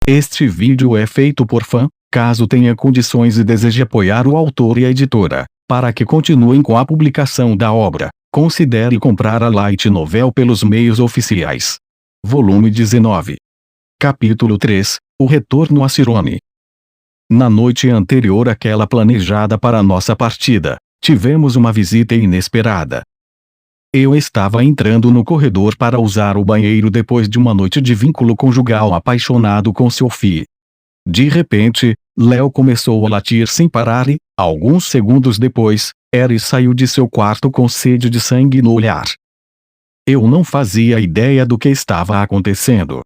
Este vídeo é feito por fã. Caso tenha condições e deseje apoiar o autor e a editora, para que continuem com a publicação da obra, considere comprar a Light Novel pelos meios oficiais. Volume 19. Capítulo 3, O Retorno a Cirone. Na noite anterior àquela planejada para nossa partida, tivemos uma visita inesperada. Eu estava entrando no corredor para usar o banheiro depois de uma noite de vínculo conjugal apaixonado com Sophie. De repente, Léo começou a latir sem parar e, alguns segundos depois, Eris saiu de seu quarto com sede de sangue no olhar. Eu não fazia ideia do que estava acontecendo.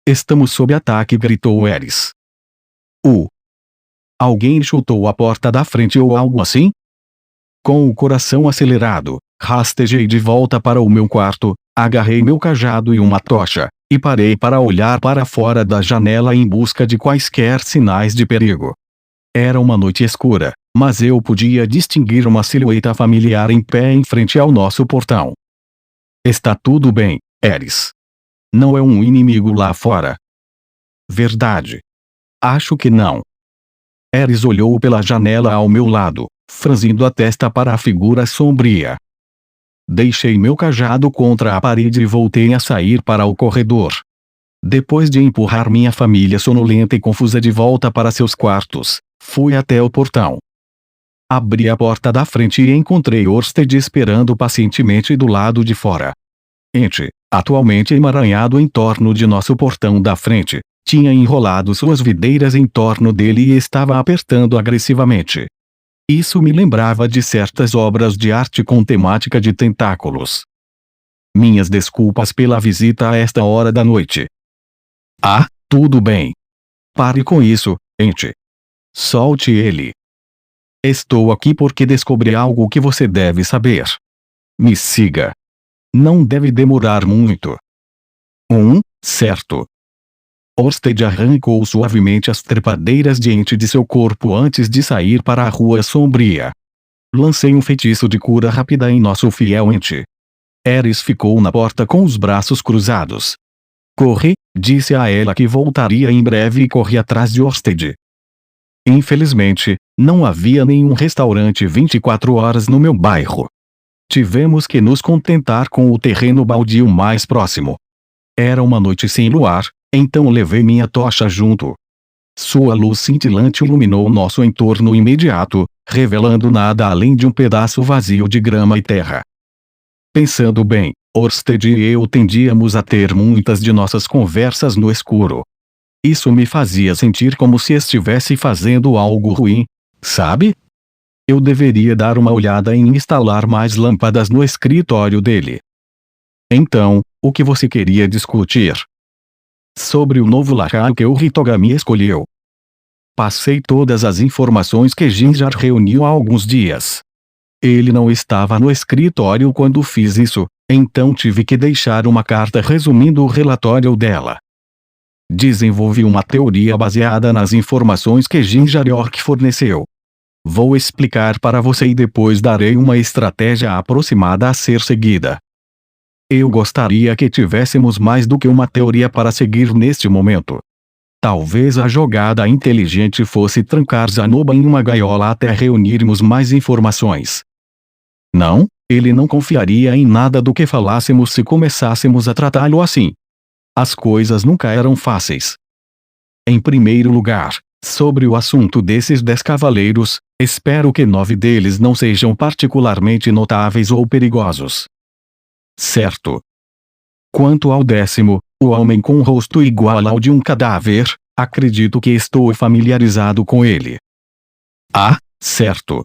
"Estamos sob ataque", gritou Eris. Alguém chutou a porta da frente ou algo assim? Com o coração acelerado, rastejei de volta para o meu quarto, agarrei meu cajado e uma tocha, e parei para olhar para fora da janela em busca de quaisquer sinais de perigo. Era uma noite escura, mas eu podia distinguir uma silhueta familiar em pé em frente ao nosso portão. "Está tudo bem, Eris. Não é um inimigo lá fora?" "Verdade. Acho que não." Eris olhou pela janela ao meu lado, franzindo a testa para a figura sombria. Deixei meu cajado contra a parede e voltei a sair para o corredor. Depois de empurrar minha família sonolenta e confusa de volta para seus quartos, fui até o portão. Abri a porta da frente e encontrei Orsted esperando pacientemente do lado de fora. Ente, atualmente emaranhado em torno de nosso portão da frente, tinha enrolado suas videiras em torno dele e estava apertando agressivamente. Isso me lembrava de certas obras de arte com temática de tentáculos. Minhas desculpas pela visita a esta hora da noite. "Ah, tudo bem. Pare com isso, Ente. Solte ele. Estou aqui porque descobri algo que você deve saber. Me siga. Não deve demorar muito." Certo." Orsted arrancou suavemente as trepadeiras de Ente de seu corpo antes de sair para a rua sombria. Lancei um feitiço de cura rápida em nosso fiel Ente. Eris ficou na porta com os braços cruzados. "Corre", disse a ela que voltaria em breve e corri atrás de Orsted. Infelizmente, não havia nenhum restaurante 24 horas no meu bairro. Tivemos que nos contentar com o terreno baldio mais próximo. Era uma noite sem luar, então levei minha tocha junto. Sua luz cintilante iluminou nosso entorno imediato, revelando nada além de um pedaço vazio de grama e terra. Pensando bem, Orsted e eu tendíamos a ter muitas de nossas conversas no escuro. Isso me fazia sentir como se estivesse fazendo algo ruim, sabe? Eu deveria dar uma olhada em instalar mais lâmpadas no escritório dele. "Então, o que você queria discutir?" "Sobre o novo lacaio que o Hitogami escolheu." Passei todas as informações que Jinjar reuniu há alguns dias. Ele não estava no escritório quando fiz isso, então tive que deixar uma carta resumindo o relatório dela. Desenvolvi uma teoria baseada nas informações que Jinjar York forneceu. Vou explicar para você e depois darei uma estratégia aproximada a ser seguida. Eu gostaria que tivéssemos mais do que uma teoria para seguir neste momento. Talvez a jogada inteligente fosse trancar Zanoba em uma gaiola até reunirmos mais informações. Não, ele não confiaria em nada do que falássemos se começássemos a tratá-lo assim. As coisas nunca eram fáceis. Em primeiro lugar, sobre o assunto desses 10 cavaleiros, espero que 9 deles não sejam particularmente notáveis ou perigosos. Certo. Quanto ao 10º, o homem com o rosto igual ao de um cadáver, acredito que estou familiarizado com ele. Ah, certo.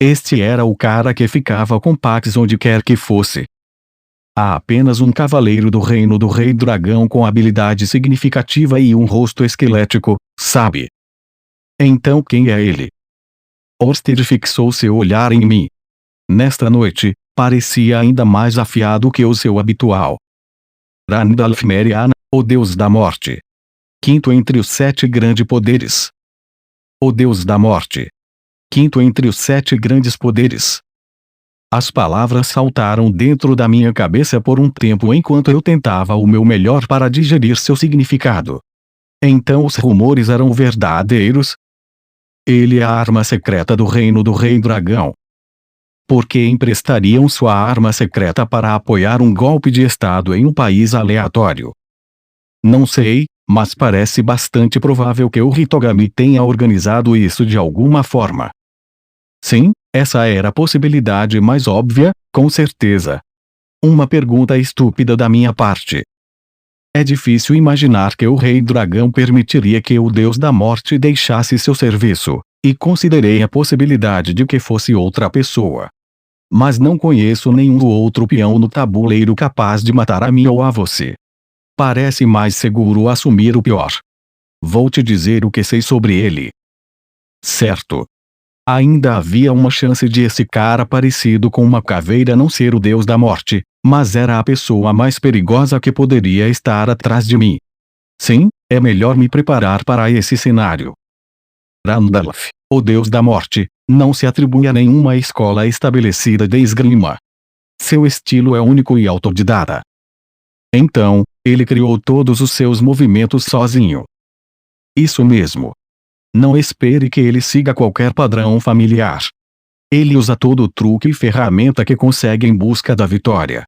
Este era o cara que ficava com Pax onde quer que fosse. Há apenas um cavaleiro do reino do Rei Dragão com habilidade significativa e um rosto esquelético, sabe? Então quem é ele? Orsted fixou seu olhar em mim. Nesta noite, parecia ainda mais afiado que o seu habitual. Randalf Meriana, o deus da morte. Quinto entre os 7 grandes poderes. O deus da morte. Quinto entre os 7 grandes poderes. As palavras saltaram dentro da minha cabeça por um tempo enquanto eu tentava o meu melhor para digerir seu significado. Então os rumores eram verdadeiros? Ele é a arma secreta do reino do Rei Dragão. Por que emprestariam sua arma secreta para apoiar um golpe de estado em um país aleatório? Não sei, mas parece bastante provável que o Hitogami tenha organizado isso de alguma forma. Sim, essa era a possibilidade mais óbvia, com certeza. Uma pergunta estúpida da minha parte. É difícil imaginar que o Rei Dragão permitiria que o Deus da Morte deixasse seu serviço, e considerei a possibilidade de que fosse outra pessoa. Mas não conheço nenhum outro peão no tabuleiro capaz de matar a mim ou a você. Parece mais seguro assumir o pior. Vou te dizer o que sei sobre ele. Certo. Ainda havia uma chance de esse cara parecido com uma caveira não ser o Deus da Morte, mas era a pessoa mais perigosa que poderia estar atrás de mim. Sim, é melhor me preparar para esse cenário. Randolph, o Deus da Morte, não se atribui a nenhuma escola estabelecida de esgrima. Seu estilo é único e autodidata. Então, ele criou todos os seus movimentos sozinho. Isso mesmo. Não espere que ele siga qualquer padrão familiar. Ele usa todo o truque e ferramenta que consegue em busca da vitória.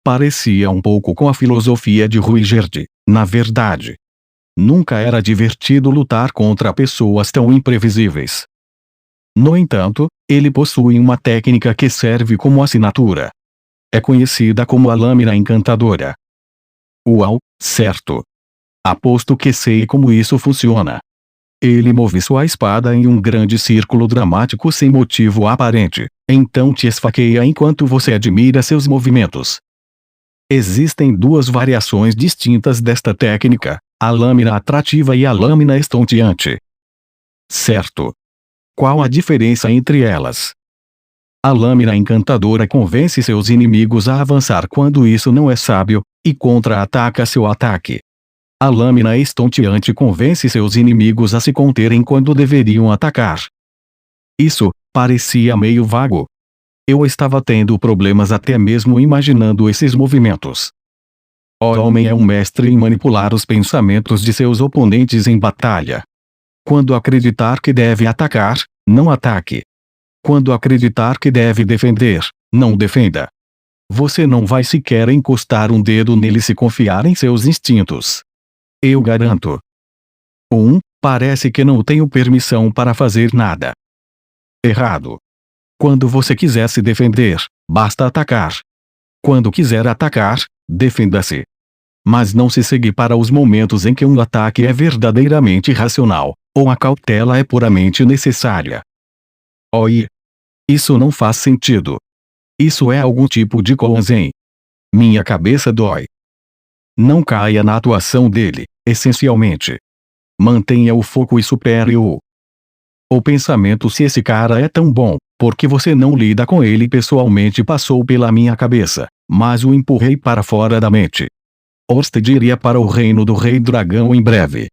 Parecia um pouco com a filosofia de Ruigerd, na verdade. Nunca era divertido lutar contra pessoas tão imprevisíveis. No entanto, ele possui uma técnica que serve como assinatura. É conhecida como a lâmina encantadora. Uau, certo. Aposto que sei como isso funciona. Ele move sua espada em um grande círculo dramático sem motivo aparente, então te esfaqueia enquanto você admira seus movimentos. Existem duas variações distintas desta técnica, a lâmina atrativa e a lâmina estonteante. Certo. Qual a diferença entre elas? A lâmina encantadora convence seus inimigos a avançar quando isso não é sábio, e contra-ataca seu ataque. A lâmina estonteante convence seus inimigos a se conterem quando deveriam atacar. Isso parecia meio vago. Eu estava tendo problemas até mesmo imaginando esses movimentos. O homem é um mestre em manipular os pensamentos de seus oponentes em batalha. Quando acreditar que deve atacar, não ataque. Quando acreditar que deve defender, não defenda. Você não vai sequer encostar um dedo nele se confiar em seus instintos. Eu garanto. Parece que não tenho permissão para fazer nada. Errado. Quando você quiser se defender, basta atacar. Quando quiser atacar, defenda-se. Mas não se segue para os momentos em que um ataque é verdadeiramente racional, ou a cautela é puramente necessária. Oi. Isso não faz sentido. Isso é algum tipo de Koanzen. Minha cabeça dói. Não caia na atuação dele, essencialmente. Mantenha o foco e supere-o. O pensamento se esse cara é tão bom, porque você não lida com ele pessoalmente passou pela minha cabeça, mas o empurrei para fora da mente. Orsted iria para o reino do Rei Dragão em breve.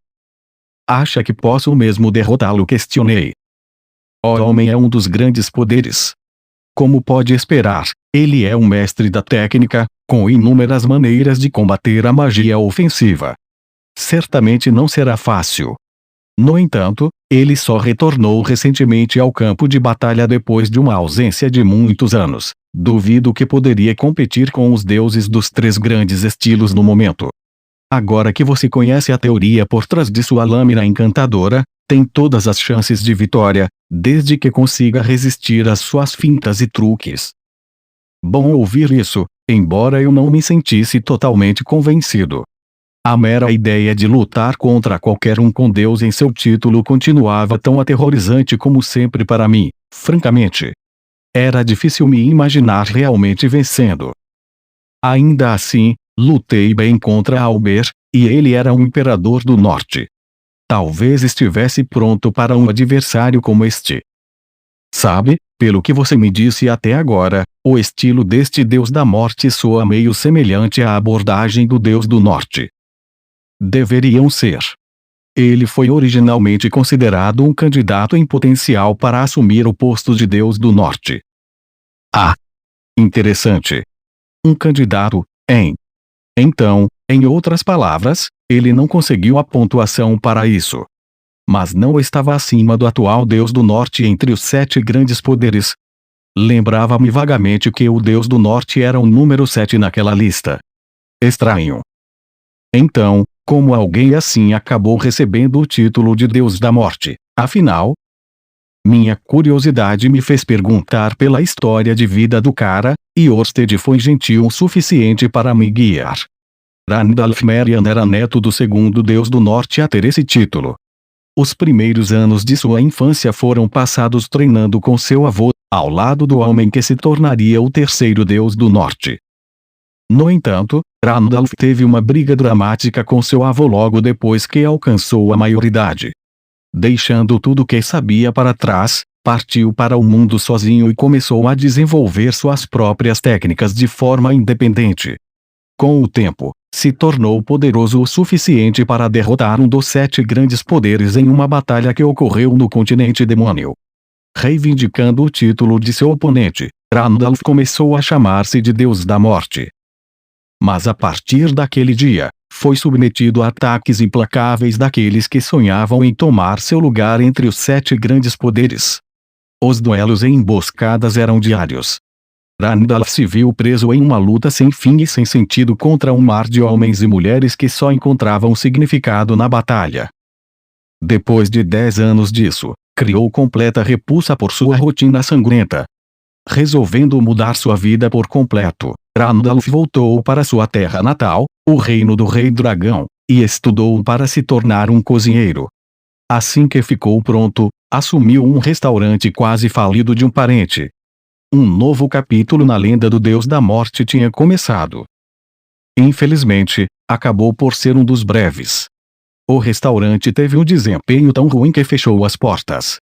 Acha que posso mesmo derrotá-lo? Questionei. O homem é um dos grandes poderes. Como pode esperar, ele é um mestre da técnica, com inúmeras maneiras de combater a magia ofensiva. Certamente não será fácil. No entanto, ele só retornou recentemente ao campo de batalha depois de uma ausência de muitos anos. Duvido que poderia competir com os deuses dos três grandes estilos no momento. Agora que você conhece a teoria por trás de sua lâmina encantadora, tem todas as chances de vitória, desde que consiga resistir às suas fintas e truques. Bom ouvir isso, embora eu não me sentisse totalmente convencido. A mera ideia de lutar contra qualquer um com Deus em seu título continuava tão aterrorizante como sempre para mim, francamente. Era difícil me imaginar realmente vencendo. Ainda assim, lutei bem contra Albert, e ele era um imperador do norte. Talvez estivesse pronto para um adversário como este. Sabe, pelo que você me disse até agora, o estilo deste Deus da Morte soa meio semelhante à abordagem do Deus do Norte. Deveriam ser. Ele foi originalmente considerado um candidato em potencial para assumir o posto de Deus do Norte. Ah! Interessante. Um candidato, hein? Então, em outras palavras, Ele não conseguiu a pontuação para isso. Mas não estava acima do atual Deus do Norte entre os 7 grandes poderes. Lembrava-me vagamente que o Deus do Norte era o número 7 naquela lista. Estranho. Então, como alguém assim acabou recebendo o título de Deus da Morte? Afinal, minha curiosidade me fez perguntar pela história de vida do cara, e Orsted foi gentil o suficiente para me guiar. Randalph Marian era neto do segundo Deus do Norte a ter esse título. Os primeiros anos de sua infância foram passados treinando com seu avô, ao lado do homem que se tornaria o terceiro Deus do Norte. No entanto, Randalph teve uma briga dramática com seu avô logo depois que alcançou a maioridade. Deixando tudo que sabia para trás, partiu para o mundo sozinho e começou a desenvolver suas próprias técnicas de forma independente. Com o tempo, se tornou poderoso o suficiente para derrotar um dos 7 grandes poderes em uma batalha que ocorreu no continente demônio. Reivindicando o título de seu oponente, Randalph começou a chamar-se de Deus da Morte. Mas a partir daquele dia, foi submetido a ataques implacáveis daqueles que sonhavam em tomar seu lugar entre os 7 grandes poderes. Os duelos e emboscadas eram diários. Randalph se viu preso em uma luta sem fim e sem sentido contra um mar de homens e mulheres que só encontravam significado na batalha. Depois de 10 anos disso, criou completa repulsa por sua rotina sangrenta. Resolvendo mudar sua vida por completo, Randalph voltou para sua terra natal, o reino do Rei Dragão, e estudou para se tornar um cozinheiro. Assim que ficou pronto, assumiu um restaurante quase falido de um parente. Um novo capítulo na lenda do Deus da Morte tinha começado. Infelizmente, acabou por ser um dos breves. O restaurante teve um desempenho tão ruim que fechou as portas.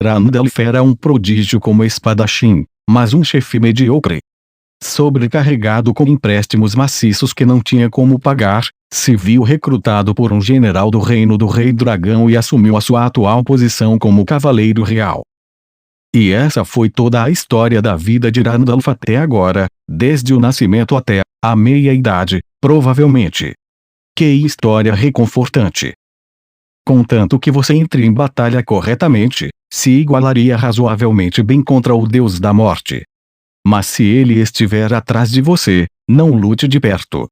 Randalph era um prodígio como espadachim, mas um chefe medíocre. Sobrecarregado com empréstimos maciços que não tinha como pagar, se viu recrutado por um general do reino do Rei Dragão e assumiu a sua atual posição como cavaleiro real. E essa foi toda a história da vida de Randalph até agora, desde o nascimento até a meia-idade, provavelmente. Que história reconfortante! Contanto que você entre em batalha corretamente, se igualaria razoavelmente bem contra o Deus da Morte. Mas se ele estiver atrás de você, não lute de perto.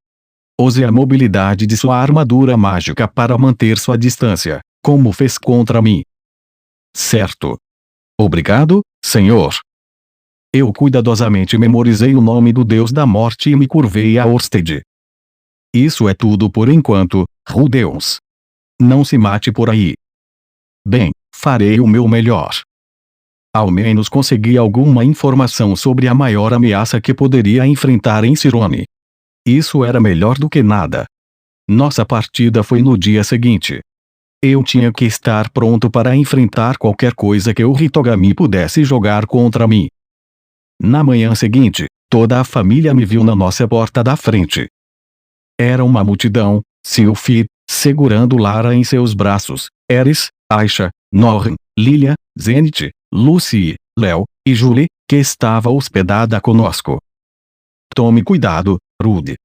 Use a mobilidade de sua armadura mágica para manter sua distância, como fez contra mim. Certo. Obrigado, senhor. Eu cuidadosamente memorizei o nome do Deus da Morte e me curvei a Orsted. Isso é tudo por enquanto, Rudeus. Não se mate por aí. Bem, farei o meu melhor. Ao menos consegui alguma informação sobre a maior ameaça que poderia enfrentar em Cirone. Isso era melhor do que nada. Nossa partida foi no dia seguinte. Eu tinha que estar pronto para enfrentar qualquer coisa que o Hitogami pudesse jogar contra mim. Na manhã seguinte, toda a família me viu na nossa porta da frente. Era uma multidão, Sylphie, segurando Lara em seus braços, Eris, Aisha, Norren, Lilia, Zenith, Lucy, Léo, e Julie, que estava hospedada conosco. Tome cuidado, Rude.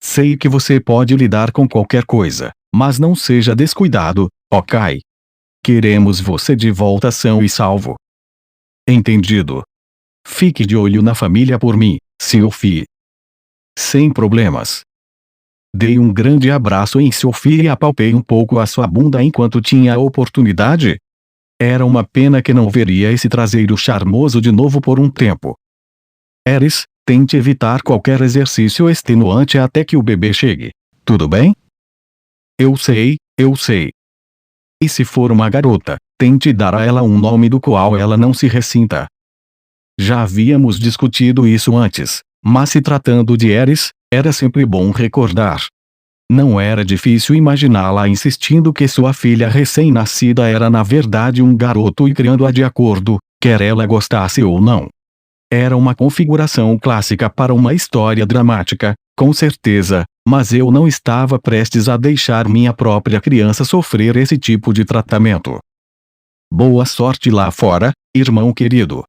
Sei que você pode lidar com qualquer coisa, mas não seja descuidado, ok? Queremos você de volta são e salvo. Entendido. Fique de olho na família por mim, Sylphie. Sem problemas. Dei um grande abraço em Sylphie e apalpei um pouco a sua bunda enquanto tinha a oportunidade. Era uma pena que não veria esse traseiro charmoso de novo por um tempo. Eris, tente evitar qualquer exercício extenuante até que o bebê chegue. Tudo bem? Eu sei, eu sei. E se for uma garota, tente dar a ela um nome do qual ela não se ressinta. Já havíamos discutido isso antes, mas se tratando de Eris, era sempre bom recordar. Não era difícil imaginá-la insistindo que sua filha recém-nascida era na verdade um garoto e criando-a de acordo, quer ela gostasse ou não. Era uma configuração clássica para uma história dramática, com certeza, mas eu não estava prestes a deixar minha própria criança sofrer esse tipo de tratamento. Boa sorte lá fora, irmão querido.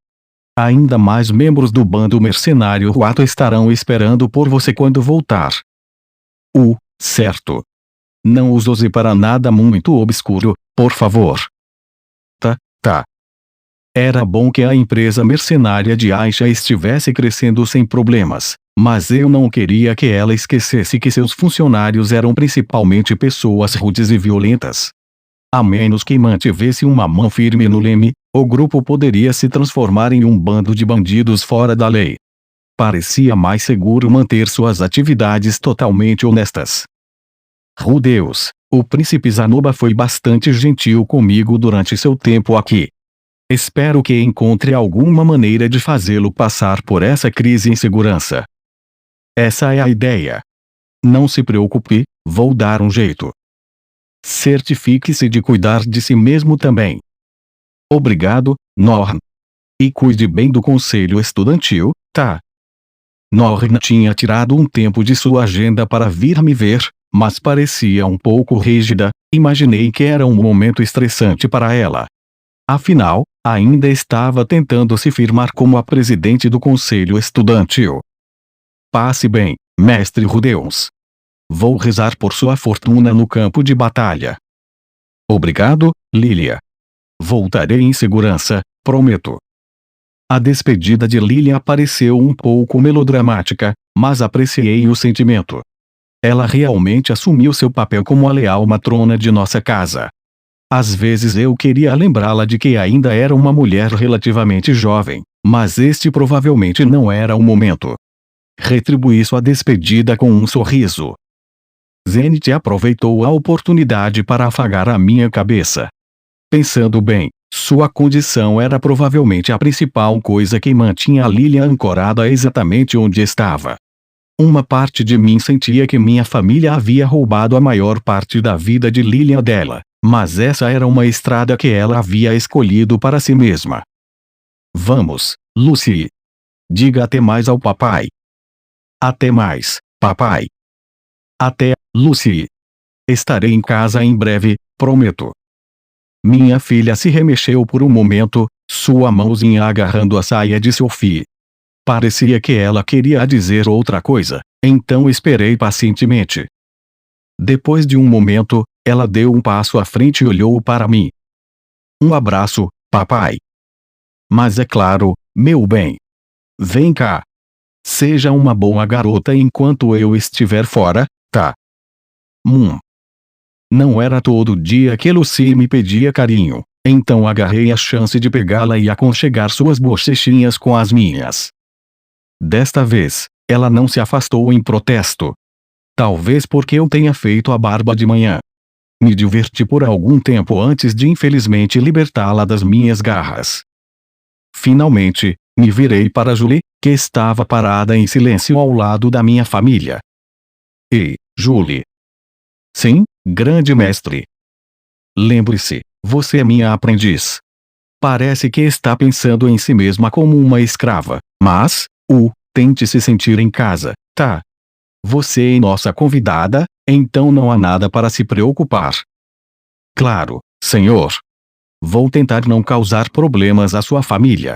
Ainda mais membros do bando mercenário Ruato estarão esperando por você quando voltar. Certo. não os use para nada muito obscuro, por favor. Tá. Era bom que a empresa mercenária de Aisha estivesse crescendo sem problemas, mas eu não queria que ela esquecesse que seus funcionários eram principalmente pessoas rudes e violentas. A menos que mantivesse uma mão firme no leme, o grupo poderia se transformar em um bando de bandidos fora da lei. Parecia mais seguro manter suas atividades totalmente honestas. Deus, o príncipe Zanoba foi bastante gentil comigo durante seu tempo aqui. Espero que encontre alguma maneira de fazê-lo passar por essa crise em segurança. Essa é a ideia. Não se preocupe, vou dar um jeito. Certifique-se de cuidar de si mesmo também. Obrigado, Norn. E cuide bem do conselho estudantil, tá? Norn tinha tirado um tempo de sua agenda para vir me ver, mas parecia um pouco rígida. Imaginei que era um momento estressante para ela. Afinal, ainda estava tentando se firmar como a presidente do conselho estudantil. Passe bem, mestre Rudeus. Vou rezar por sua fortuna no campo de batalha. Obrigado, Lilia. Voltarei em segurança, prometo. A despedida de Lilia pareceu um pouco melodramática, mas apreciei o sentimento. Ela realmente assumiu seu papel como a leal matrona de nossa casa. Às vezes eu queria lembrá-la de que ainda era uma mulher relativamente jovem, mas este provavelmente não era o momento. Retribuí sua despedida com um sorriso. Zenith aproveitou a oportunidade para afagar a minha cabeça. Pensando bem, sua condição era provavelmente a principal coisa que mantinha a Lilia ancorada exatamente onde estava. Uma parte de mim sentia que minha família havia roubado a maior parte da vida de Lilia dela, mas essa era uma estrada que ela havia escolhido para si mesma. Vamos, Lucy. Diga até mais ao papai. Até mais, papai. Até, Lucy. Estarei em casa em breve, prometo. Minha filha se remexeu por um momento, sua mãozinha agarrando a saia de Sophie. Parecia que ela queria dizer outra coisa, então esperei pacientemente. Depois de um momento, ela deu um passo à frente e olhou para mim. Um abraço, papai. Mas é claro, meu bem. Vem cá. Seja uma boa garota enquanto eu estiver fora, tá? Não era todo dia que Lucy me pedia carinho, então agarrei a chance de pegá-la e aconchegar suas bochechinhas com as minhas. Desta vez, ela não se afastou em protesto. Talvez porque eu tenha feito a barba de manhã. Me diverti por algum tempo antes de infelizmente libertá-la das minhas garras. Finalmente, me virei para Julie, que estava parada em silêncio ao lado da minha família. Ei, Julie. Sim, grande mestre. Lembre-se, você é minha aprendiz. Parece que está pensando em si mesma como uma escrava, mas, tente se sentir em casa, tá? Você é nossa convidada, então não há nada para se preocupar. Claro, senhor. Vou tentar não causar problemas à sua família.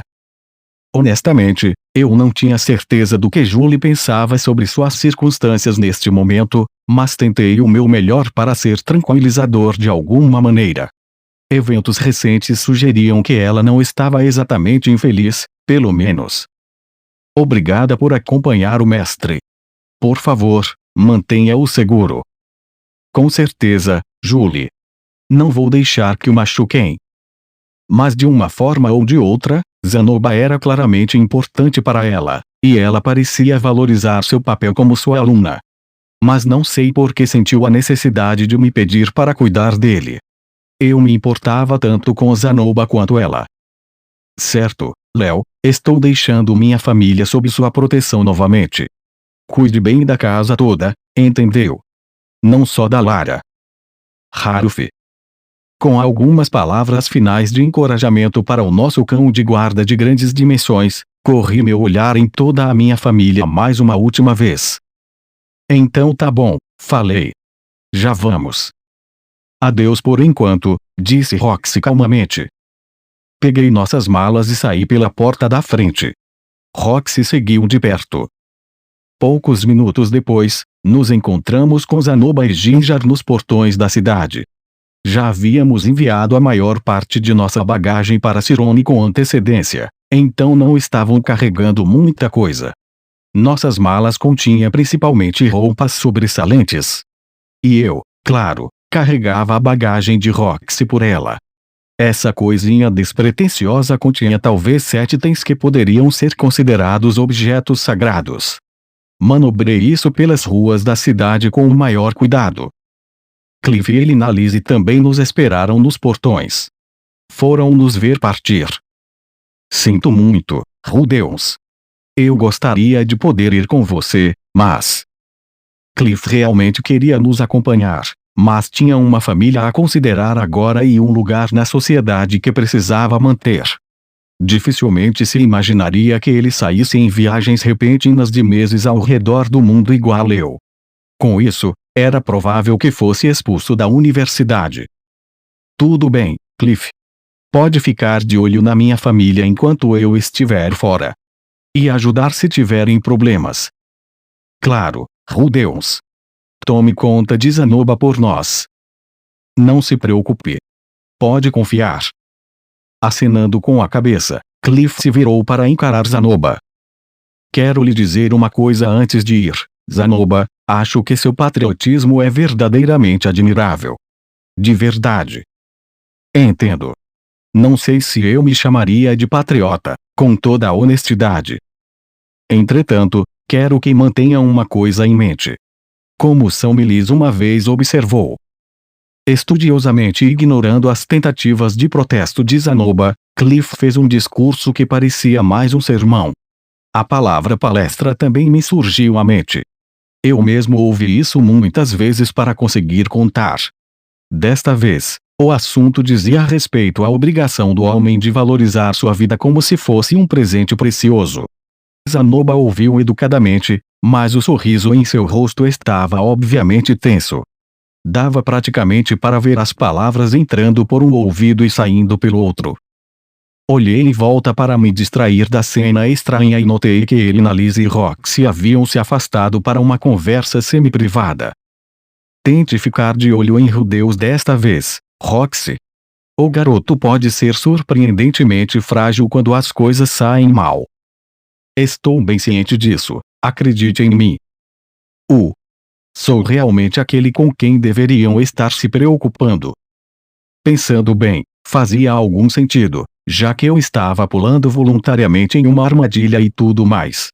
Honestamente, eu não tinha certeza do que Julie pensava sobre suas circunstâncias neste momento, mas tentei o meu melhor para ser tranquilizador de alguma maneira. Eventos recentes sugeriam que ela não estava exatamente infeliz, pelo menos. Obrigada por acompanhar o mestre. Por favor, mantenha-o seguro. Com certeza, Julie. Não vou deixar que o machuquem. Mas de uma forma ou de outra, Zanoba era claramente importante para ela, e ela parecia valorizar seu papel como sua aluna. Mas não sei por que sentiu a necessidade de me pedir para cuidar dele. Eu me importava tanto com Zanoba quanto ela. Certo, Léo, estou deixando minha família sob sua proteção novamente. Cuide bem da casa toda, entendeu? Não só da Lara. Haruf. Com algumas palavras finais de encorajamento para o nosso cão de guarda de grandes dimensões, corri meu olhar em toda a minha família mais uma última vez. Então tá bom, falei. Já vamos. Adeus por enquanto, disse Roxy calmamente. Peguei nossas malas e saí pela porta da frente. Roxy seguiu de perto. Poucos minutos depois, Nos encontramos com Zanoba e Ginger nos portões da cidade. Já havíamos enviado a maior parte de nossa bagagem para Cirone com antecedência, então não estavam carregando muita coisa. Nossas malas continham principalmente roupas sobressalentes. E eu, claro, carregava a bagagem de Roxy por ela. Essa coisinha despretensiosa continha talvez 7 itens que poderiam ser considerados objetos sagrados. Manobrei isso pelas ruas da cidade com o maior cuidado. Cliff e Elinalise também nos esperaram nos portões. Foram nos ver partir. Sinto muito, Rudeus. Eu gostaria de poder ir com você, mas... Cliff realmente queria nos acompanhar, mas tinha uma família a considerar agora e um lugar na sociedade que precisava manter. Dificilmente se imaginaria que ele saísse em viagens repentinas de meses ao redor do mundo igual eu. Com isso, era provável que fosse expulso da universidade. Tudo bem, Cliff. Pode ficar de olho na minha família enquanto eu estiver fora. E ajudar se tiverem problemas. Claro, Rudeus. Tome conta de Zanoba por nós. Não se preocupe. Pode confiar. Acenando com a cabeça, Cliff se virou para encarar Zanoba. Quero lhe dizer uma coisa antes de ir, Zanoba, acho que seu patriotismo é verdadeiramente admirável. De verdade. Entendo. Não sei se eu me chamaria de patriota, com toda a honestidade. Entretanto, quero que mantenha uma coisa em mente. Como São Milis uma vez observou. Estudiosamente ignorando as tentativas de protesto de Zanoba, Cliff fez um discurso que parecia mais um sermão. A palavra palestra também me surgiu à mente. Eu mesmo ouvi isso muitas vezes para conseguir contar. Desta vez, o assunto dizia respeito à obrigação do homem de valorizar sua vida como se fosse um presente precioso. Zanoba ouviu educadamente, mas o sorriso em seu rosto estava obviamente tenso. Dava praticamente para ver as palavras entrando por um ouvido e saindo pelo outro. Olhei em volta para me distrair da cena estranha e notei que Elinalise e Roxy haviam se afastado para uma conversa semi-privada. Tente ficar de olho em Rudeus desta vez, Roxy. O garoto pode ser surpreendentemente frágil quando as coisas saem mal. Estou bem ciente disso, acredite em mim. Sou realmente aquele com quem deveriam estar se preocupando. Pensando bem, fazia algum sentido, já que eu estava pulando voluntariamente em uma armadilha e tudo mais.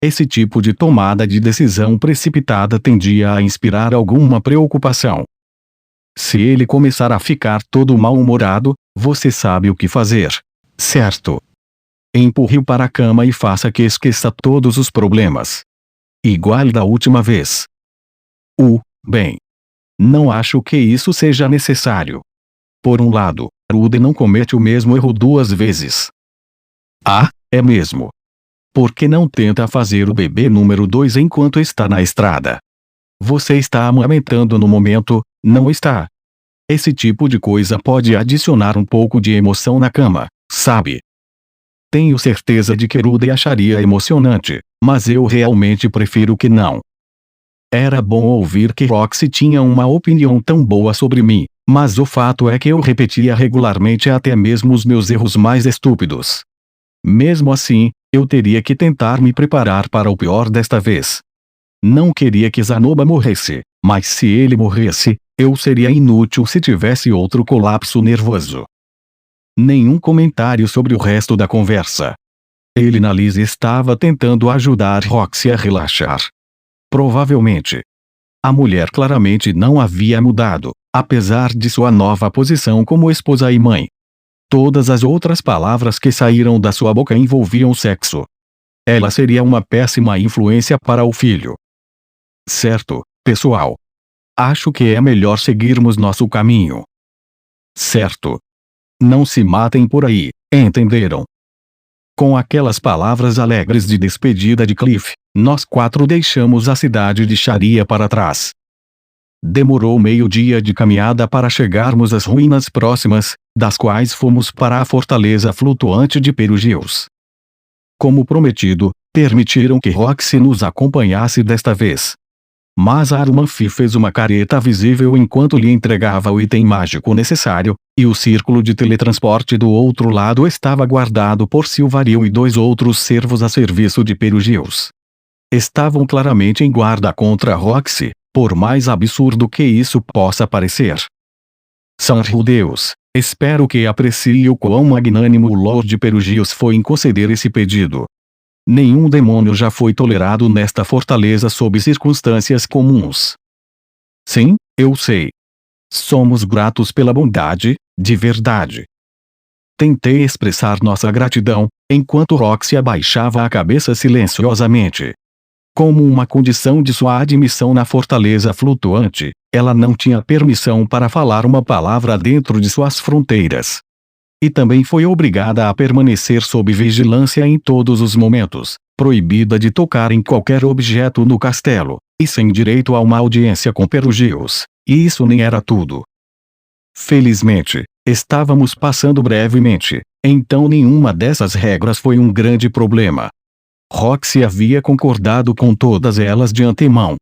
Esse tipo de tomada de decisão precipitada tendia a inspirar alguma preocupação. Se ele começar a ficar todo mal-humorado, você sabe o que fazer, certo? Empurre-o para a cama e faça que esqueça todos os problemas. Igual da última vez. Bem. Não acho que isso seja necessário. Por um lado, Rude não comete o mesmo erro 2 vezes. É mesmo. Por que não tenta fazer o bebê número 2 enquanto está na estrada? Você está amamentando no momento, não está? Esse tipo de coisa pode adicionar um pouco de emoção na cama, sabe? Tenho certeza de que Rude acharia emocionante, mas eu realmente prefiro que não. Era bom ouvir que Roxy tinha uma opinião tão boa sobre mim, mas o fato é que eu repetia regularmente até mesmo os meus erros mais estúpidos. Mesmo assim, eu teria que tentar me preparar para o pior desta vez. Não queria que Zanoba morresse, mas se ele morresse, eu seria inútil se tivesse outro colapso nervoso. Nenhum comentário sobre o resto da conversa. Elinalise estava tentando ajudar Roxy a relaxar. Provavelmente. A mulher claramente não havia mudado, apesar de sua nova posição como esposa e mãe. Todas as outras palavras que saíram da sua boca envolviam sexo. Ela seria uma péssima influência para o filho. Certo, pessoal. Acho que é melhor seguirmos nosso caminho. Certo. Não se matem por aí, entenderam? Com aquelas palavras alegres de despedida de Cliff, nós 4 deixamos a cidade de Sharia para trás. Demorou meio-dia de caminhada para chegarmos às ruínas próximas, das quais fomos para a fortaleza flutuante de Perugios. Como prometido, permitiram que Roxy nos acompanhasse desta vez. Mas Arumanfi fez uma careta visível enquanto lhe entregava o item mágico necessário, e o círculo de teletransporte do outro lado estava guardado por Silvaril e 2 outros servos a serviço de Perugius. Estavam claramente em guarda contra Roxy, por mais absurdo que isso possa parecer. Santo Deus, espero que aprecie o quão magnânimo o Lord Perugius foi em conceder esse pedido. Nenhum demônio já foi tolerado nesta fortaleza sob circunstâncias comuns. Sim, eu sei. Somos gratos pela bondade, de verdade. Tentei expressar nossa gratidão, enquanto Roxy abaixava a cabeça silenciosamente. Como uma condição de sua admissão na fortaleza flutuante, ela não tinha permissão para falar uma palavra dentro de suas fronteiras. E também foi obrigada a permanecer sob vigilância em todos os momentos, proibida de tocar em qualquer objeto no castelo, e sem direito a uma audiência com Perugius, e isso nem era tudo. Felizmente, estávamos passando brevemente, então nenhuma dessas regras foi um grande problema. Roxy havia concordado com todas elas de antemão.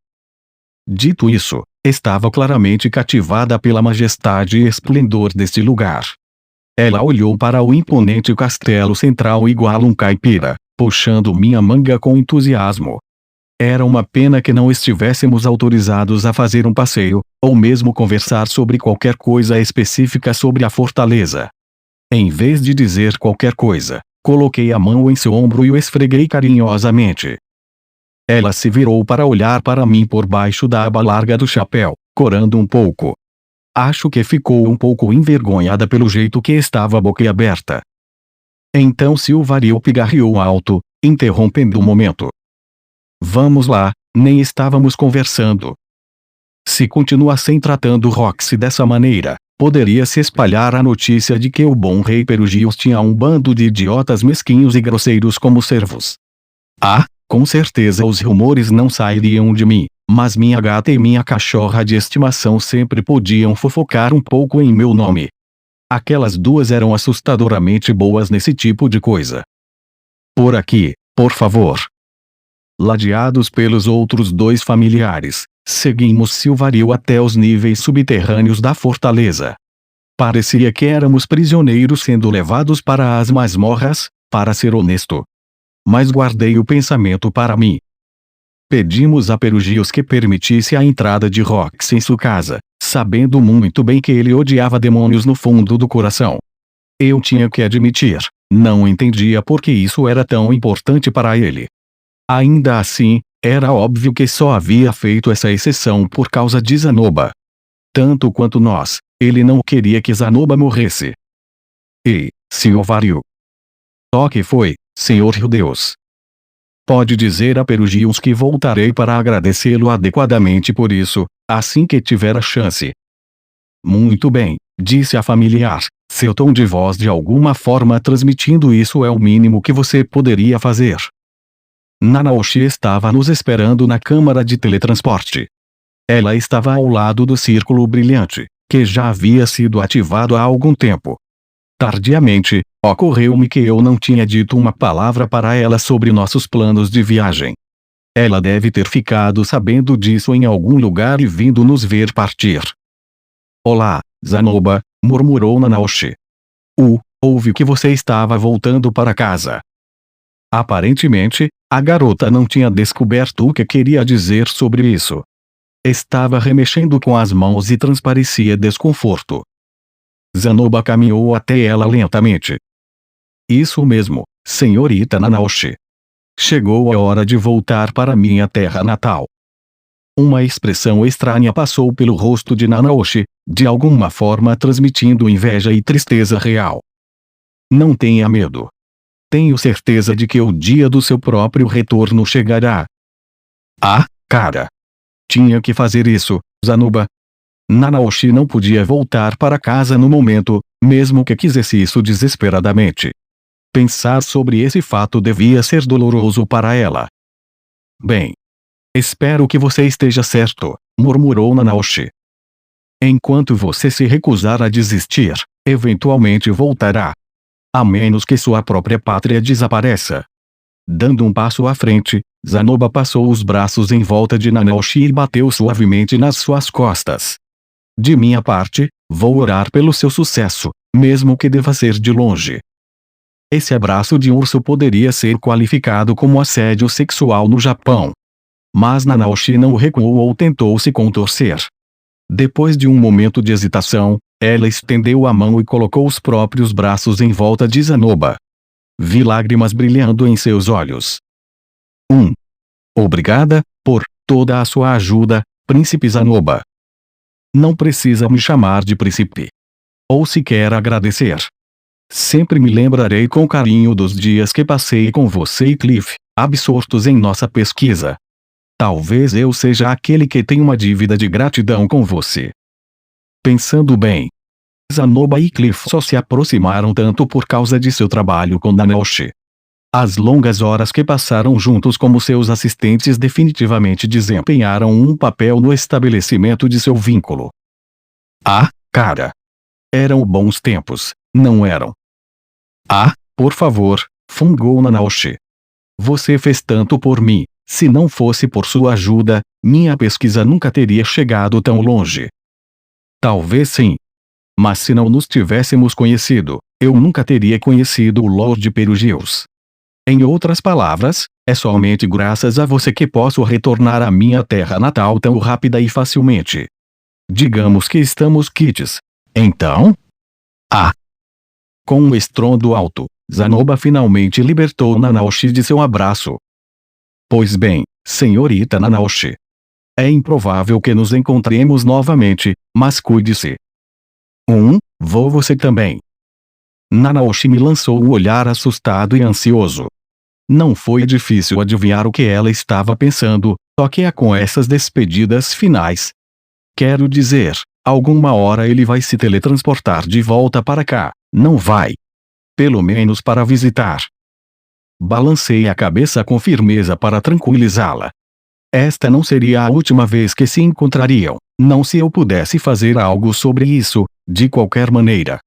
Dito isso, estava claramente cativada pela majestade e esplendor deste lugar. Ela olhou para o imponente castelo central igual um caipira, puxando minha manga com entusiasmo. Era uma pena que não estivéssemos autorizados a fazer um passeio, ou mesmo conversar sobre qualquer coisa específica sobre a fortaleza. Em vez de dizer qualquer coisa, coloquei a mão em seu ombro e o esfreguei carinhosamente. Ela se virou para olhar para mim por baixo da aba larga do chapéu, corando um pouco. Acho que ficou um pouco envergonhada pelo jeito que estava boquiaberta. Então Silvaril pigarreou alto, interrompendo o momento. Vamos lá, nem estávamos conversando. Se continuassem tratando Roxy dessa maneira, poderia se espalhar a notícia de que o bom rei Perugius tinha um bando de idiotas mesquinhos e grosseiros como servos. Ah, com certeza os rumores não sairiam de mim, mas minha gata e minha cachorra de estimação sempre podiam fofocar um pouco em meu nome. Aquelas duas eram assustadoramente boas nesse tipo de coisa. Por aqui, por favor. Ladeados pelos outros 2 familiares, seguimos Silvaril até os níveis subterrâneos da fortaleza. Parecia que éramos prisioneiros sendo levados para as masmorras, para ser honesto. Mas guardei o pensamento para mim. Pedimos a Perugius que permitisse a entrada de Roxy em sua casa, sabendo muito bem que ele odiava demônios no fundo do coração. Eu tinha que admitir, não entendia por que isso era tão importante para ele. Ainda assim, era óbvio que só havia feito essa exceção por causa de Zanoba. Tanto quanto nós, ele não queria que Zanoba morresse. Ei, Sr. Varil. O que foi, Senhor Deus? Pode dizer a Perugius que voltarei para agradecê-lo adequadamente por isso, assim que tiver a chance. Muito bem, disse a familiar, seu tom de voz de alguma forma transmitindo isso é o mínimo que você poderia fazer. Nanaoshi estava nos esperando na câmara de teletransporte. Ela estava ao lado do círculo brilhante, que já havia sido ativado há algum tempo. Tardiamente, ocorreu-me que eu não tinha dito uma palavra para ela sobre nossos planos de viagem. Ela deve ter ficado sabendo disso em algum lugar e vindo nos ver partir. Olá, Zanoba, murmurou Nanaoshi. Ouvi que você estava voltando para casa. Aparentemente, a garota não tinha descoberto o que queria dizer sobre isso. Estava remexendo com as mãos e transparecia desconforto. Zanoba caminhou até ela lentamente. Isso mesmo, senhorita Nanaoshi. Chegou a hora de voltar para minha terra natal. Uma expressão estranha passou pelo rosto de Nanaoshi, de alguma forma transmitindo inveja e tristeza real. Não tenha medo. Tenho certeza de que o dia do seu próprio retorno chegará. Ah, cara. Tinha que fazer isso, Zanoba. Nanaoshi não podia voltar para casa no momento, mesmo que quisesse isso desesperadamente. Pensar sobre esse fato devia ser doloroso para ela. Bem. Espero que você esteja certo, murmurou Nanaoshi. Enquanto você se recusar a desistir, eventualmente voltará. A menos que sua própria pátria desapareça. Dando um passo à frente, Zanoba passou os braços em volta de Nanaoshi e bateu suavemente nas suas costas. De minha parte, vou orar pelo seu sucesso, mesmo que deva ser de longe. Esse abraço de urso poderia ser qualificado como assédio sexual no Japão. Mas Nanaoshi não recuou ou tentou se contorcer. Depois de um momento de hesitação, ela estendeu a mão e colocou os próprios braços em volta de Zanoba. Vi lágrimas brilhando em seus olhos. Obrigada, por toda a sua ajuda, Príncipe Zanoba. Não precisa me chamar de príncipe. Ou sequer agradecer. Sempre me lembrarei com carinho dos dias que passei com você e Cliff, absortos em nossa pesquisa. Talvez eu seja aquele que tem uma dívida de gratidão com você. Pensando bem, Zanoba e Cliff só se aproximaram tanto por causa de seu trabalho com Nanaoshi. As longas horas que passaram juntos como seus assistentes definitivamente desempenharam um papel no estabelecimento de seu vínculo. Ah, cara! Eram bons tempos, não eram? Ah, por favor, fungou Nanaoshi. Você fez tanto por mim, se não fosse por sua ajuda, minha pesquisa nunca teria chegado tão longe. Talvez sim. Mas se não nos tivéssemos conhecido, eu nunca teria conhecido o Lord Perugius. Em outras palavras, é somente graças a você que posso retornar à minha terra natal tão rápida e facilmente. Digamos que estamos quites. Então? Ah! Com um estrondo alto, Zanoba finalmente libertou Nanaoshi de seu abraço. Pois bem, senhorita Nanaoshi. É improvável que nos encontremos novamente, mas cuide-se. Vou você também. Nanaoshi me lançou um olhar assustado e ansioso. Não foi difícil adivinhar o que ela estava pensando, só que é com essas despedidas finais. Quero dizer, alguma hora ele vai se teletransportar de volta para cá, não vai? Pelo menos para visitar. Balancei a cabeça com firmeza para tranquilizá-la. Esta não seria a última vez que se encontrariam, não se eu pudesse fazer algo sobre isso, de qualquer maneira.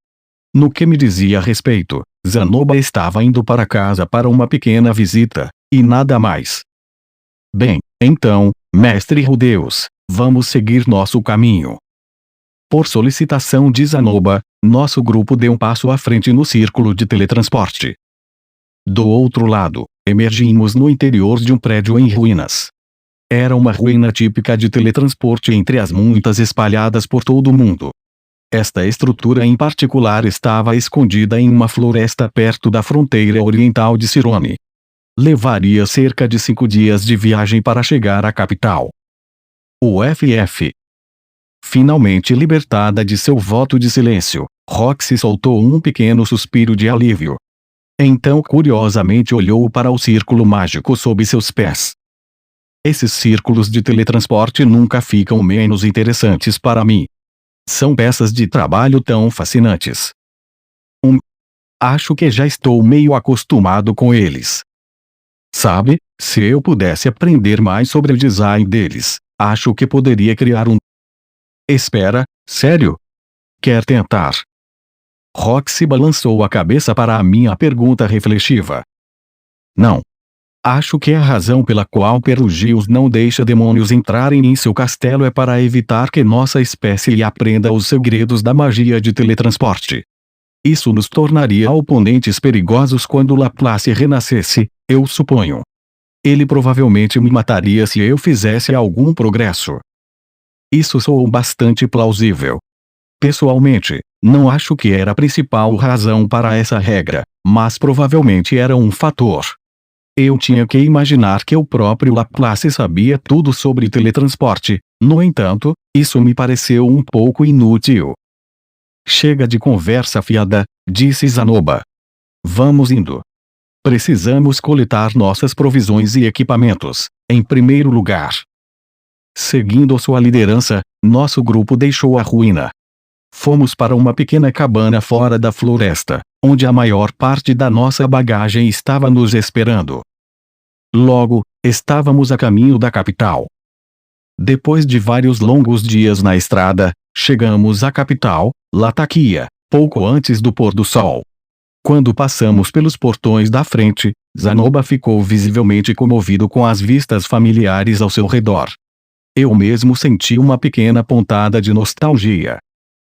No que me dizia a respeito, Zanoba estava indo para casa para uma pequena visita, e nada mais. Bem, então, mestre Rudeus, vamos seguir nosso caminho. Por solicitação de Zanoba, nosso grupo deu um passo à frente no círculo de teletransporte. Do outro lado, emergimos no interior de um prédio em ruínas. Era uma ruína típica de teletransporte entre as muitas espalhadas por todo o mundo. Esta estrutura em particular estava escondida em uma floresta perto da fronteira oriental de Cirone. Levaria cerca de 5 dias de viagem para chegar à capital. O FF. Finalmente libertada de seu voto de silêncio, Roxy soltou um pequeno suspiro de alívio. Então curiosamente olhou para o círculo mágico sob seus pés. Esses círculos de teletransporte nunca ficam menos interessantes para mim. São peças de trabalho tão fascinantes. Acho que já estou meio acostumado com eles. Sabe, se eu pudesse aprender mais sobre o design deles, acho que poderia criar um... Espera, sério? Quer tentar? Roxy balançou a cabeça para a minha pergunta reflexiva. Não. Acho que a razão pela qual Perugius não deixa demônios entrarem em seu castelo é para evitar que nossa espécie aprenda os segredos da magia de teletransporte. Isso nos tornaria oponentes perigosos quando Laplace renascesse, eu suponho. Ele provavelmente me mataria se eu fizesse algum progresso. Isso soou bastante plausível. Pessoalmente, não acho que era a principal razão para essa regra, mas provavelmente era um fator. Eu tinha que imaginar que o próprio Laplace sabia tudo sobre teletransporte, no entanto, isso me pareceu um pouco inútil. Chega de conversa fiada, disse Zanoba. Vamos indo. Precisamos coletar nossas provisões e equipamentos, em primeiro lugar. Seguindo sua liderança, nosso grupo deixou a ruína. Fomos para uma pequena cabana fora da floresta, onde a maior parte da nossa bagagem estava nos esperando. Logo, estávamos a caminho da capital. Depois de vários longos dias na estrada, chegamos à capital, Latakia, pouco antes do pôr do sol. Quando passamos pelos portões da frente, Zanoba ficou visivelmente comovido com as vistas familiares ao seu redor. Eu mesmo senti uma pequena pontada de nostalgia.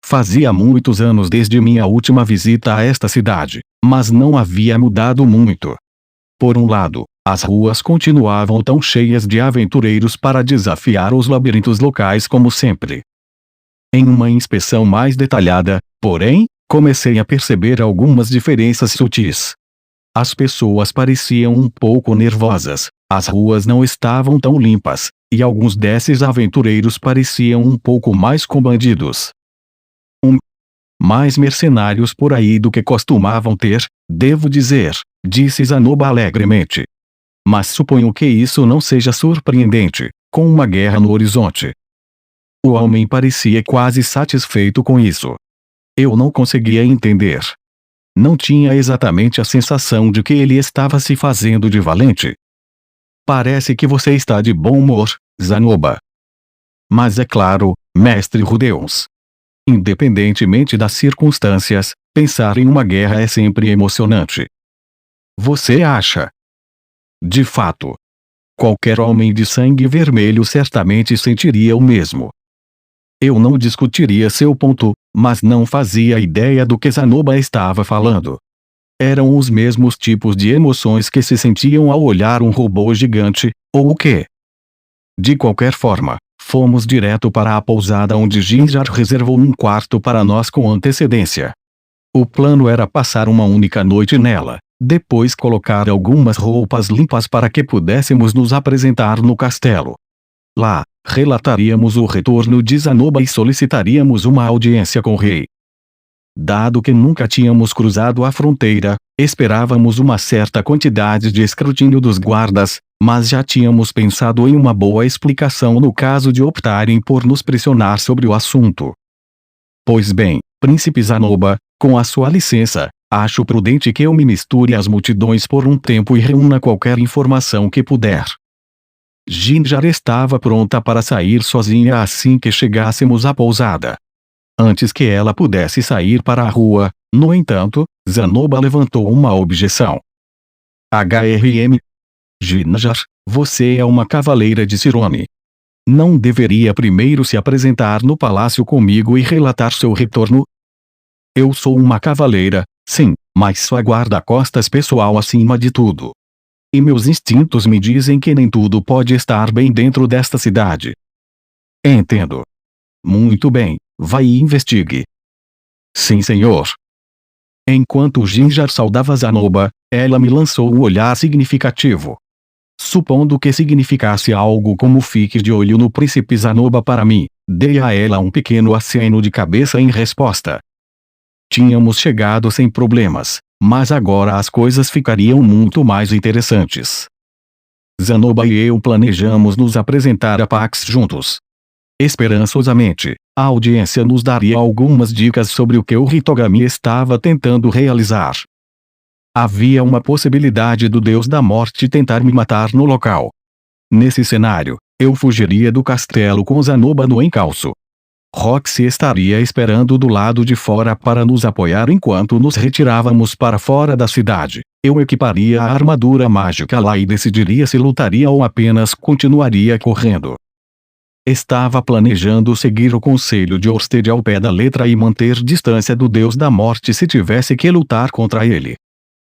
Fazia muitos anos desde minha última visita a esta cidade, mas não havia mudado muito. Por um lado, as ruas continuavam tão cheias de aventureiros para desafiar os labirintos locais como sempre. Em uma inspeção mais detalhada, porém, comecei a perceber algumas diferenças sutis. As pessoas pareciam um pouco nervosas, as ruas não estavam tão limpas, e alguns desses aventureiros pareciam um pouco mais combandidos. Mais mercenários por aí do que costumavam ter, devo dizer, disse Zanoba alegremente. Mas suponho que isso não seja surpreendente, com uma guerra no horizonte. O homem parecia quase satisfeito com isso. Eu não conseguia entender. Não tinha exatamente a sensação de que ele estava se fazendo de valente. Parece que você está de bom humor, Zanoba. Mas é claro, mestre Rudeus. Independentemente das circunstâncias, pensar em uma guerra é sempre emocionante. Você acha? De fato. Qualquer homem de sangue vermelho certamente sentiria o mesmo. Eu não discutiria seu ponto, mas não fazia ideia do que Zanoba estava falando. Eram os mesmos tipos de emoções que se sentiam ao olhar um robô gigante, ou o quê? De qualquer forma, fomos direto para a pousada onde Ginjar reservou um quarto para nós com antecedência. O plano era passar uma única noite nela, depois colocar algumas roupas limpas para que pudéssemos nos apresentar no castelo. Lá, relataríamos o retorno de Zanoba e solicitaríamos uma audiência com o rei. Dado que nunca tínhamos cruzado a fronteira, esperávamos uma certa quantidade de escrutínio dos guardas, mas já tínhamos pensado em uma boa explicação no caso de optarem por nos pressionar sobre o assunto. Pois bem, príncipe Zanoba, com a sua licença, acho prudente que eu me misture às multidões por um tempo e reúna qualquer informação que puder. Ginjar estava pronta para sair sozinha assim que chegássemos à pousada. Antes que ela pudesse sair para a rua, no entanto, Zanoba levantou uma objeção. Ginjar, você é uma cavaleira de Cirone. Não deveria primeiro se apresentar no palácio comigo e relatar seu retorno? Eu sou uma cavaleira, sim, mas sua guarda-costas pessoal acima de tudo. E meus instintos me dizem que nem tudo pode estar bem dentro desta cidade. Entendo. Muito bem, vai e investigue. Sim, senhor. Enquanto Ginjar saudava Zanoba, ela me lançou um olhar significativo. Supondo que significasse algo como fique de olho no príncipe Zanoba para mim, dei a ela um pequeno aceno de cabeça em resposta. Tínhamos chegado sem problemas, mas agora as coisas ficariam muito mais interessantes. Zanoba e eu planejamos nos apresentar a Pax juntos. Esperançosamente, a audiência nos daria algumas dicas sobre o que o Hitogami estava tentando realizar. Havia uma possibilidade do Deus da Morte tentar me matar no local. Nesse cenário, eu fugiria do castelo com Zanoba no encalço. Roxy estaria esperando do lado de fora para nos apoiar enquanto nos retirávamos para fora da cidade. Eu equiparia a armadura mágica lá e decidiria se lutaria ou apenas continuaria correndo. Estava planejando seguir o conselho de Orsted ao pé da letra e manter distância do Deus da Morte se tivesse que lutar contra ele.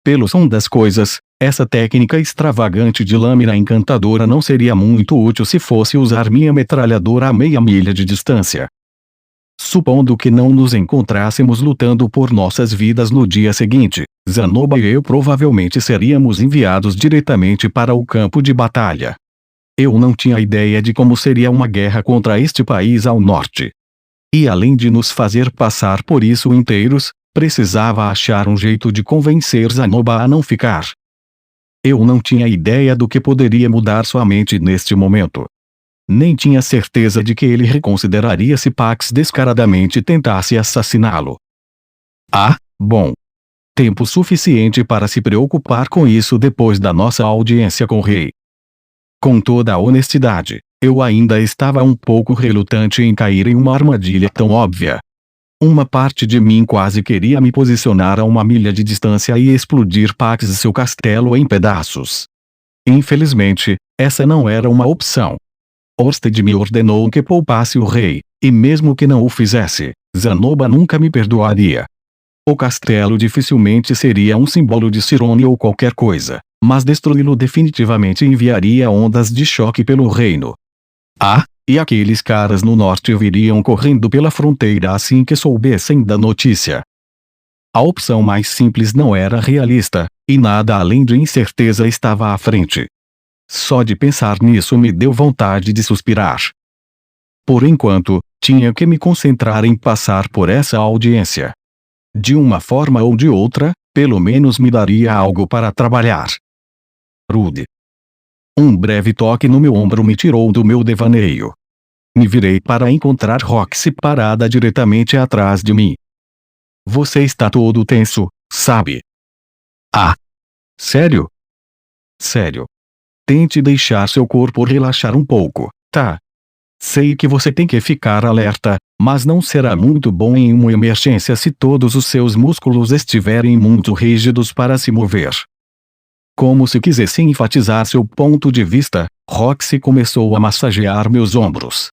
Pelo som das coisas, essa técnica extravagante de lâmina encantadora não seria muito útil se fosse usar minha metralhadora a meia milha de distância. Supondo que não nos encontrássemos lutando por nossas vidas no dia seguinte, Zanoba e eu provavelmente seríamos enviados diretamente para o campo de batalha. Eu não tinha ideia de como seria uma guerra contra este país ao norte. E além de nos fazer passar por isso inteiros, precisava achar um jeito de convencer Zanoba a não ficar. Eu não tinha ideia do que poderia mudar sua mente neste momento. Nem tinha certeza de que ele reconsideraria se Pax descaradamente tentasse assassiná-lo. Bom. Tempo suficiente para se preocupar com isso depois da nossa audiência com o rei. Com toda a honestidade, eu ainda estava um pouco relutante em cair em uma armadilha tão óbvia. Uma parte de mim quase queria me posicionar a 1 milha de distância e explodir Pax e seu castelo em pedaços. Infelizmente, essa não era uma opção. Orsted me ordenou que poupasse o rei, e mesmo que não o fizesse, Zanoba nunca me perdoaria. O castelo dificilmente seria um símbolo de Cirone ou qualquer coisa, mas destruí-lo definitivamente enviaria ondas de choque pelo reino. Ah, e aqueles caras no norte viriam correndo pela fronteira assim que soubessem da notícia. A opção mais simples não era realista, e nada além de incerteza estava à frente. Só de pensar nisso me deu vontade de suspirar. Por enquanto, tinha que me concentrar em passar por essa audiência. De uma forma ou de outra, pelo menos me daria algo para trabalhar. Rude. Um breve toque no meu ombro me tirou do meu devaneio. Me virei para encontrar Roxy parada diretamente atrás de mim. Você está todo tenso, sabe? Ah! Sério? Sério. Tente deixar seu corpo relaxar um pouco, tá? Sei que você tem que ficar alerta, mas não será muito bom em uma emergência se todos os seus músculos estiverem muito rígidos para se mover. Como se quisesse enfatizar seu ponto de vista, Roxy começou a massagear meus ombros.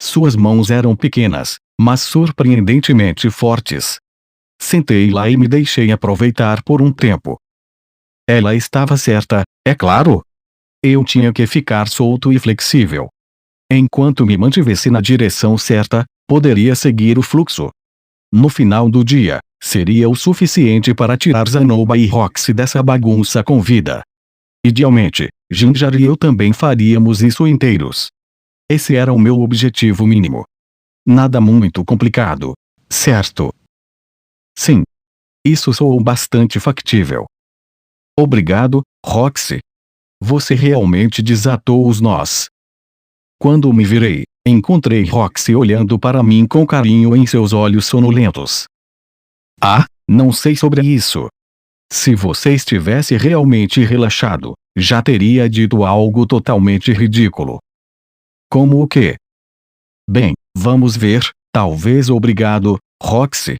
Suas mãos eram pequenas, mas surpreendentemente fortes. Sentei lá e me deixei aproveitar por um tempo. Ela estava certa, é claro. Eu tinha que ficar solto e flexível. Enquanto me mantivesse na direção certa, poderia seguir o fluxo. No final do dia, seria o suficiente para tirar Zanoba e Roxy dessa bagunça com vida. Idealmente, Ginger e eu também faríamos isso inteiros. Esse era o meu objetivo mínimo. Nada muito complicado, certo? Sim. Isso soou bastante factível. Obrigado, Roxy. Você realmente desatou os nós. Quando me virei, encontrei Roxy olhando para mim com carinho em seus olhos sonolentos. Ah, não sei sobre isso. Se você estivesse realmente relaxado, já teria dito algo totalmente ridículo. Como o quê? Bem, vamos ver, talvez obrigado, Roxy.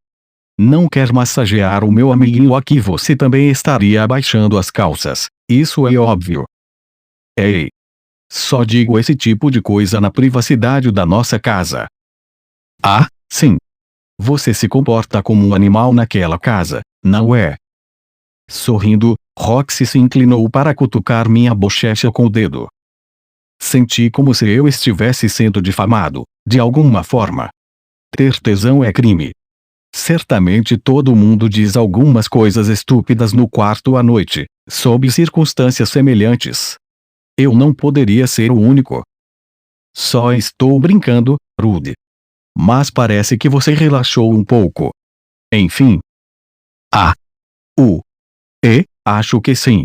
Não quer massagear o meu amiguinho aqui? Você também estaria abaixando as calças, isso é óbvio. Ei! Só digo esse tipo de coisa na privacidade da nossa casa. Ah, sim. Você se comporta como um animal naquela casa, não é? Sorrindo, Roxy se inclinou para cutucar minha bochecha com o dedo. Senti como se eu estivesse sendo difamado, de alguma forma. Ter tesão é crime. Certamente todo mundo diz algumas coisas estúpidas no quarto à noite, sob circunstâncias semelhantes. Eu não poderia ser o único. Só estou brincando, Rude. Mas parece que você relaxou um pouco. Enfim. Ah. Acho que sim.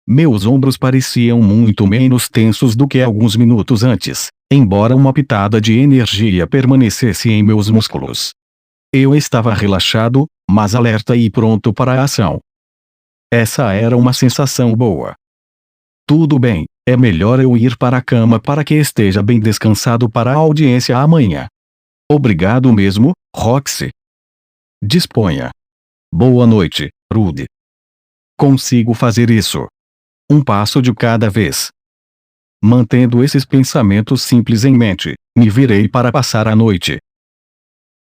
Meus ombros pareciam muito menos tensos do que alguns minutos antes, embora uma pitada de energia permanecesse em meus músculos. Eu estava relaxado, mas alerta e pronto para a ação. Essa era uma sensação boa. Tudo bem, é melhor eu ir para a cama para que esteja bem descansado para a audiência amanhã. Obrigado mesmo, Roxy. Disponha. Boa noite, Rude. Consigo fazer isso. Um passo de cada vez. Mantendo esses pensamentos simples em mente, me virei para passar a noite,